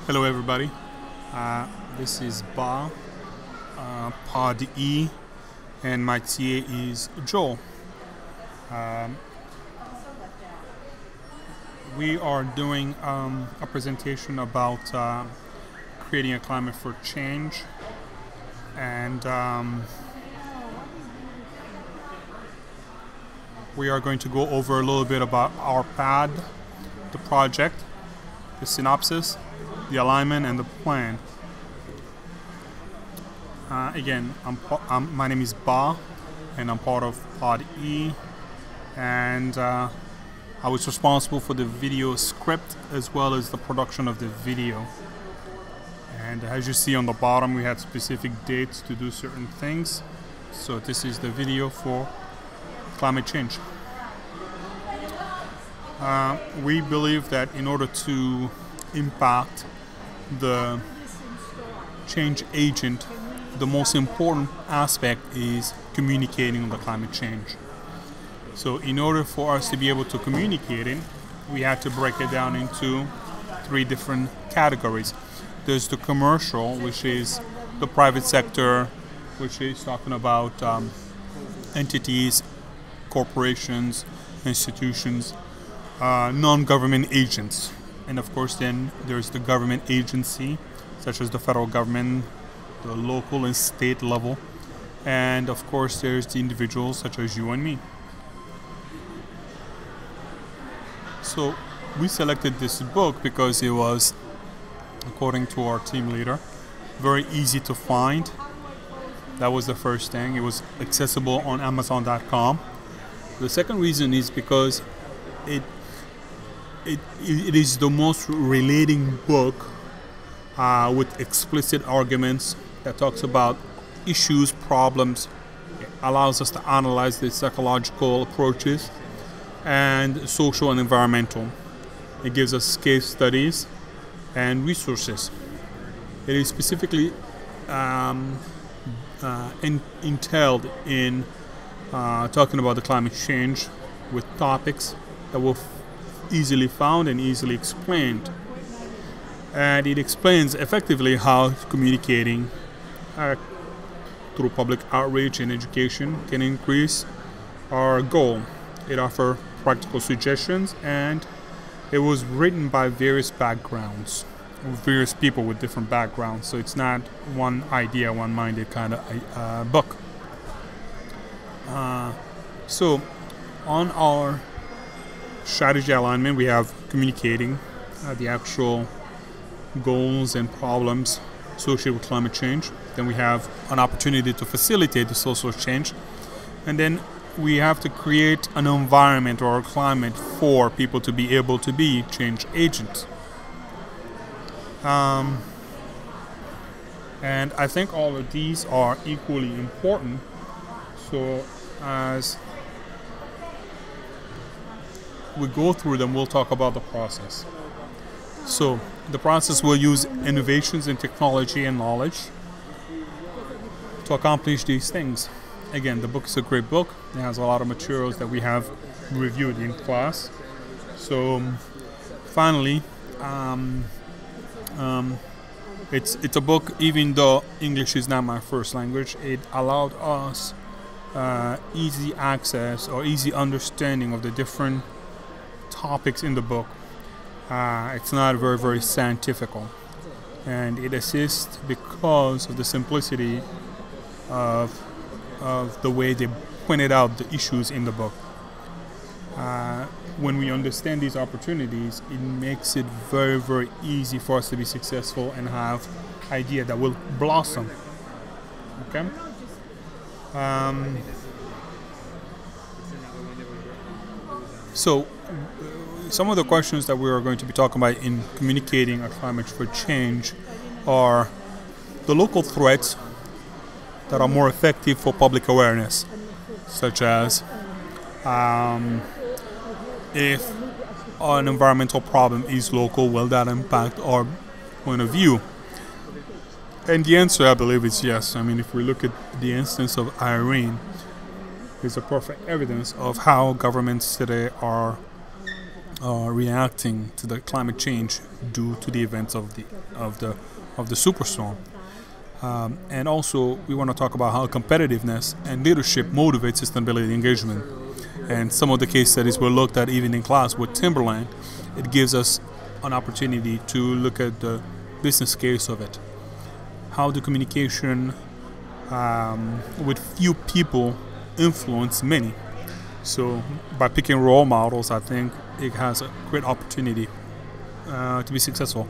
Hello everybody, this is Ba, Pod E, and my TA is Joel. We are doing a presentation about creating a climate for change, and we are going to go over a little bit about our PAD, the project, the synopsis, the alignment, and the plan. Again, my name is Ba, and I'm part of Pod E, and I was responsible for the video script as well as the production of the video. And as you see on the bottom, we had specific dates to do certain things. So this is the video for climate change. We believe that in order to impact the change agent, the most important aspect is communicating on the climate change. So in order for us to be able to communicate it, we had to break it down into 3 different categories. There's the commercial, which is the private sector, which is talking about entities, corporations, institutions, non-government agents. And of course then there's the government agency, such as the federal government, the local and state level, and of course there's the individuals such as you and me. So we selected this book because it was, according to our team leader, very easy to find. That was the first thing. It was accessible on Amazon.com. The second reason is because it is the most relating book with explicit arguments that talks about issues, problems. It allows us to analyze the psychological approaches and social and environmental. It gives us case studies and resources. It is specifically entailed in talking about the climate change with topics that will easily found and easily explained, and it explains effectively how communicating through public outreach and education can increase our goal. It offers practical suggestions, and it was written by various backgrounds, various people with different backgrounds, so it's not one idea, one-minded kind of book. So on our strategy alignment, we have communicating the actual goals and problems associated with climate change. Then we have an opportunity to facilitate the social change. And then we have to create an environment or a climate for people to be able to be change agents. And I think all of these are equally important. So as we go through them, we'll talk about the process. So the process will use innovations in technology and knowledge to accomplish these things. Again, the book is a great book. It has a lot of materials that we have reviewed in class. So finally, it's a book, even though English is not my first language, it allowed us easy access or easy understanding of the different topics in the book. It's not very scientific, and it assists because of the simplicity of the way they pointed out the issues in the book. When we understand these opportunities, it makes it very easy for us to be successful and have ideas that will blossom. Okay. So some of the questions that we are going to be talking about in communicating a climate for change are the local threats that are more effective for public awareness, such as if an environmental problem is local, will that impact our point of view? And the answer, I believe, is yes. I mean, if we look at the instance of Irene, it's a perfect evidence of how governments today are reacting to the climate change due to the events of the superstorm. And also, we want to talk about how competitiveness and leadership motivate sustainability engagement. And some of the case studies were looked at even in class with Timberland. It gives us an opportunity to look at the business case of it. How the communication with few people influence many. So by picking role models, I think it has a great opportunity to be successful.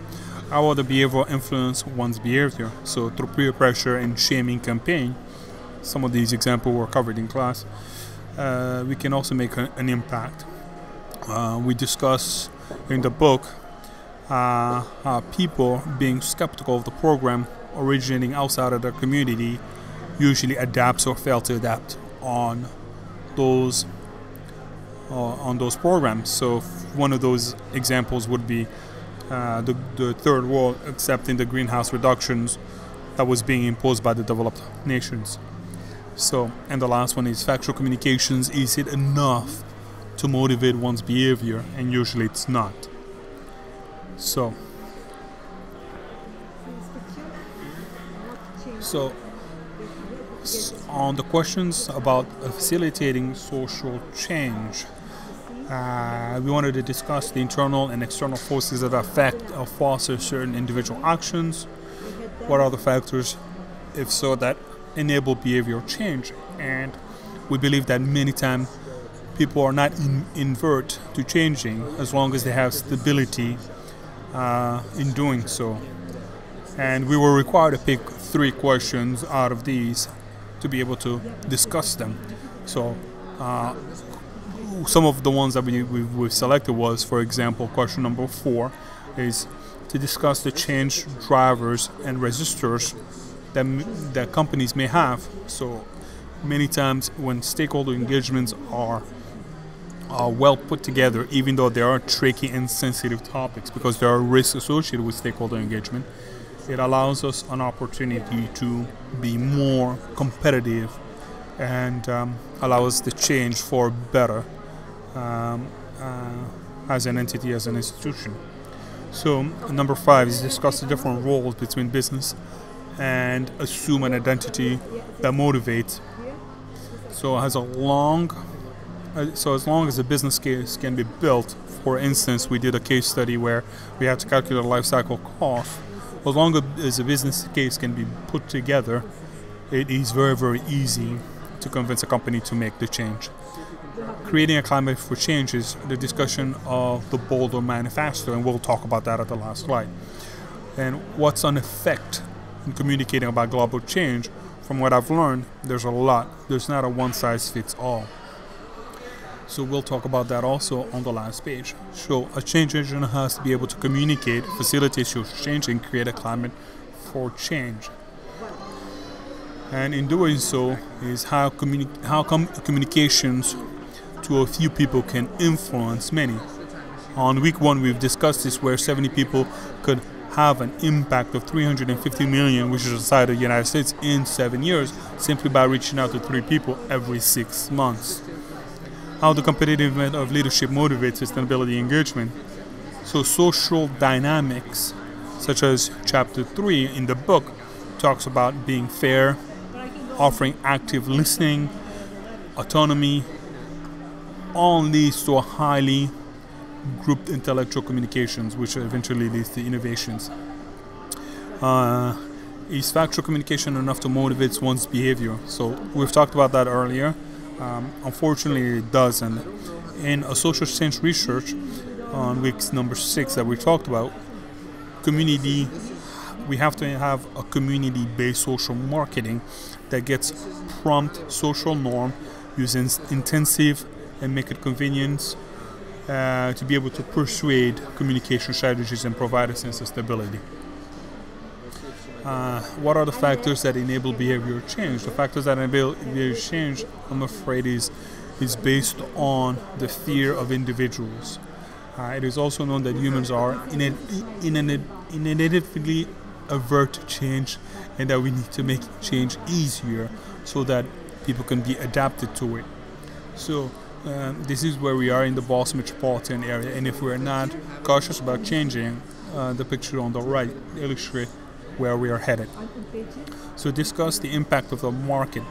How the behavior influence one's behavior. So through peer pressure and shaming campaign, some of these examples were covered in class, we can also make an impact. We discuss in the book people being skeptical of the program originating outside of their community usually adapts or fail to adapt on those programs. So one of those examples would be the third world accepting the greenhouse reductions that was being imposed by the developed nations. So, and the last one is factual communications. Is it enough to motivate one's behavior? And usually it's not. So on the questions about facilitating social change, we wanted to discuss the internal and external forces that affect or foster certain individual actions. What are the factors, if so, that enable behavioral change? And we believe that many times people are not invert to changing as long as they have stability in doing so. And we were required to pick 3 questions out of these to be able to discuss them. So some of the ones that we've selected was, for example, question number 4 is to discuss the change drivers and resistors that companies may have. So many times when stakeholder engagements are well put together, even though there are tricky and sensitive topics because there are risks associated with stakeholder engagement, it allows us an opportunity to be more competitive and allow us to change for better as an entity, as an institution. So number 5 is discuss the different roles between business and assume an identity that motivates. So as long as the business case can be built, for instance, we did a case study where we had to calculate a life cycle cost. As long as a business case can be put together, it is very, very easy to convince a company to make the change. Creating a climate for change is the discussion of the Boulder Manifesto, and we'll talk about that at the last slide. And what's an effect in communicating about global change? From what I've learned, there's a lot. There's not a one-size-fits-all. So we'll talk about that also on the last page. So a change agent has to be able to communicate, facilitate social change, and create a climate for change. And in doing so is how communications to a few people can influence many. On week 1, we've discussed this, where 70 people could have an impact of 350 million, which is the size of the United States, in 7 years, simply by reaching out to 3 people every 6 months. How the competitiveness of leadership motivates sustainability engagement. So social dynamics, such as chapter 3 in the book, talks about being fair, offering active listening, autonomy, all leads to a highly grouped intellectual communications, which eventually leads to innovations. Is factual communication enough to motivate one's behavior? So we've talked about that earlier. Unfortunately, it doesn't. In a social change research on week number 6 that we talked about, we have to have a community-based social marketing that gets prompt social norm using intensive and make it convenient to be able to persuade communication strategies and provide a sense of stability. What are the factors that enable behavior change? The factors that enable behavior change, I'm afraid, is based on the fear of individuals. It is also known that humans are inherently avert to change, and that we need to make change easier so that people can be adapted to it. So this is where we are in the Boston metropolitan area, and if we're not cautious about changing, the picture on the right illustrates where we are headed. So discuss the impact of the market.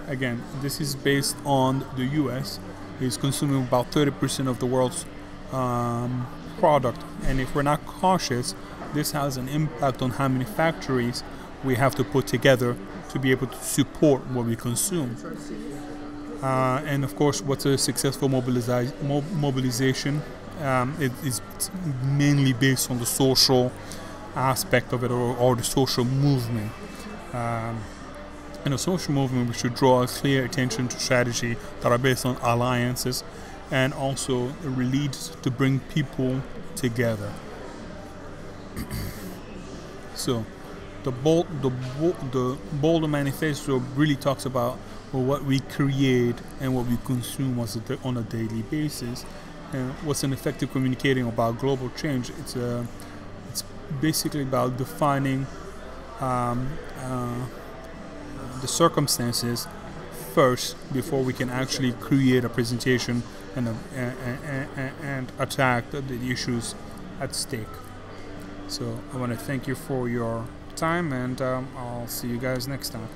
Again, this is based on the US. It's consuming about 30% of the world's product, and if we're not cautious, this has an impact on how many factories we have to put together to be able to support what we consume. And of course, what's a successful mobilization? It is mainly based on the social aspect of it, or the social movement. In a social movement, we should draw a clear attention to strategy that are based on alliances, and also leads to bring people together. So, the Boulder Manifesto really talks about what we create and what we consume on a daily basis, and what's an effective communicating about global change. It's basically about defining the circumstances first before we can actually create a presentation and attack the issues at stake. So I want to thank you for your time, and I'll see you guys next time.